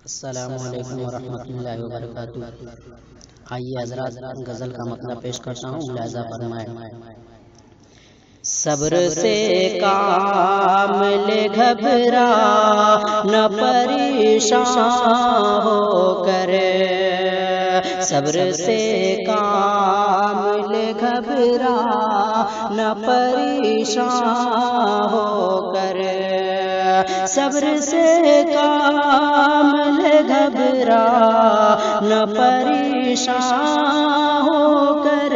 السلام علیکم ورحمۃ اللہ وبرکاتہ۔ آئیے حضرات غزل کا مطلب پیش کرتا ہوں، ملاحظہ فرمائیں۔ صبر سے کام لے گھبرا نہ پریشان ہو کر، صبر سے کام لے گھبرا نہ پریشان ہو کر، صبر سے کام لے گھبرا نہ پریشان ہو کر،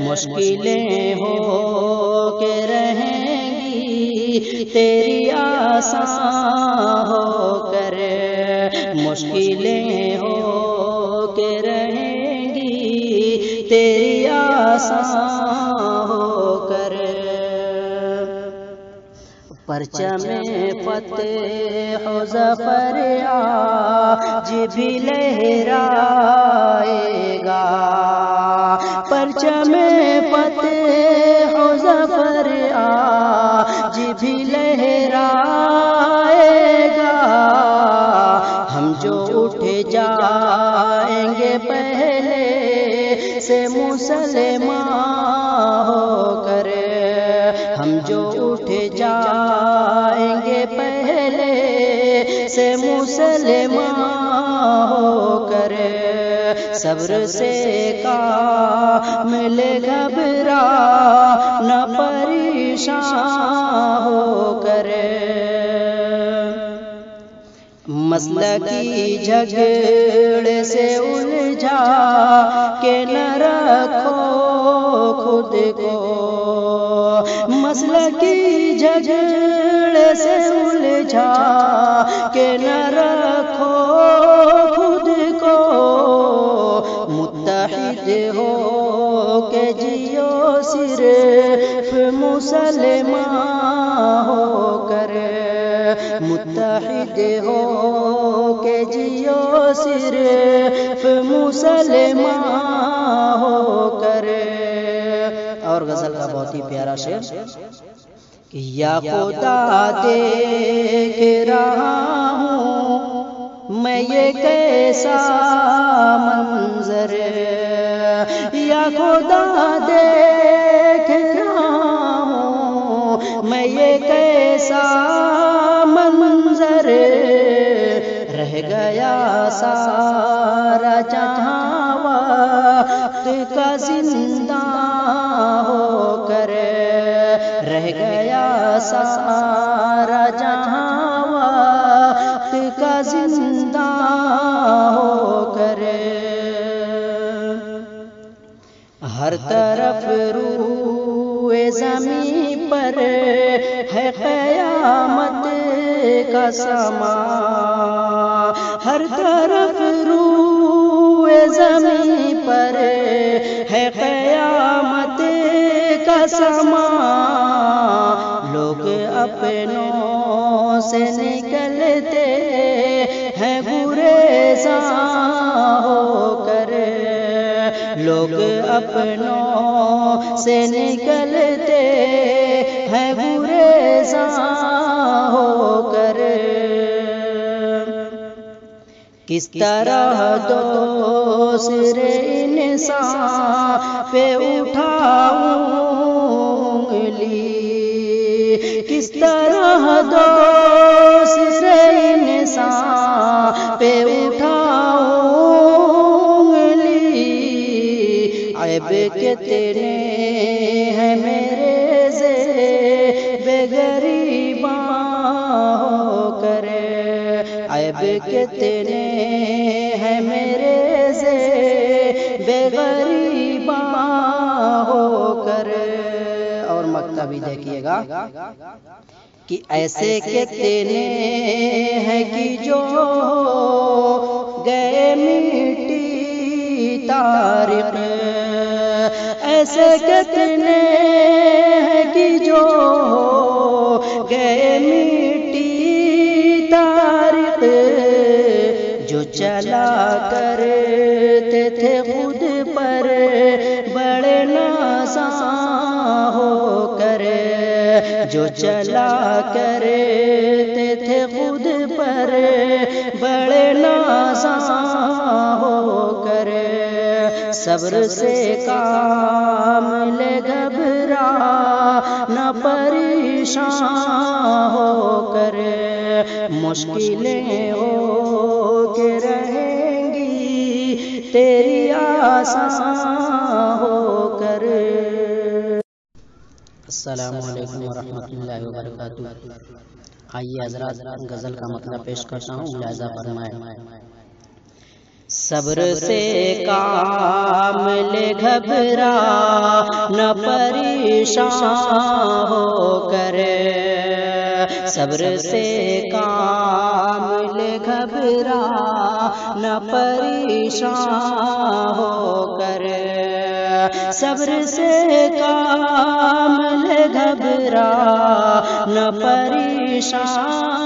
مشکلیں ہو کے رہیں گی تیری آسان ہو کر، مشکلیں ہو کے رہیں گی تیری آسان ہو کر، پرچم فتح و ظفر آج بھی لہرائے گا، پرچم فتح و ظفر آج بھی لہرائے گا، ہم جو اٹھ جائیں گے پہلے سے مسلمان ہو کر، ہم جو اٹھ جائیں گے پہلے سے مسلمان ہو کر، صبر سے کام لے گھبرا نہ پریشان ہو کر، مسلکی جھگڑے سے الجھا کے نہ رکھو خود کو، مسلکی جھگڑے سے الجھا کے نہ رکھو خود کو، متحد ہو کے جیو صرف مسلمان ہو کر، متحد ہو کے جیو صرف مسلمان ہو کر۔ اور غزل کا بہت ہی پیارا شعر، یا خدا دیکھ رہا ہوں میں یہ کیسا منظر، یا خدا دیکھ رہا ہوں میں یہ کیسا منظر، رہ گیا سارا جہاں وقت کا زندہ ہو کر، رہ گیا سارا جہاں وقت کا زندہ ہو کر، ہر طرف روئے زمین پر ہے قیامت کا سما، ہر طرف روئے زمین پر ہے قیامت کا سما، لوگ اپنوں سے نکلتے ہیں گریزاں ہو کر، لوگ اپنوں سے نکلتے ہیں گریزاں ہو کر، کس طرح دوسرے انسان پہ اٹھاؤں انگلی، کس طرح دوسرے انسان پہ اٹھاؤں انگلی، عیب کتنے ہیں میرے ذیب غریباں ہو کر، عیب کتنے ہیں میرے ذیب غریباں ہو کر۔ اور مکتب بھی دیکھیے گا کہ ایسے کتنے ہیں کہ جو گئے مٹی تاریخ، ایسے کتنے ہیں کہ جو گئے مٹی تاریخ، جو چلا کرتے تھے خود پر بڑے نازاں ہو کر، جو چلا کرتے تھے خود پر پر بڑے نازاں ہو کر، صبر سے کام لے گھبرا نہ پریشان ہو کر، مشکلیں ہو کے رہیں گی تیری آسان ہو کر۔ السلام علیکم ورحمۃ اللہ وبرکاتہ۔ آئیے حضرات غزل کا مطلب پیش کرتا ہوں، ملاحظہ فرمائیں۔ صبر سے کام لے گھبرا نہ پریشان ہو کر، صبر سے کام لے گھبرا نہ پریشان ہو کر، صبر سے کام لے گھبرا نہ پریشان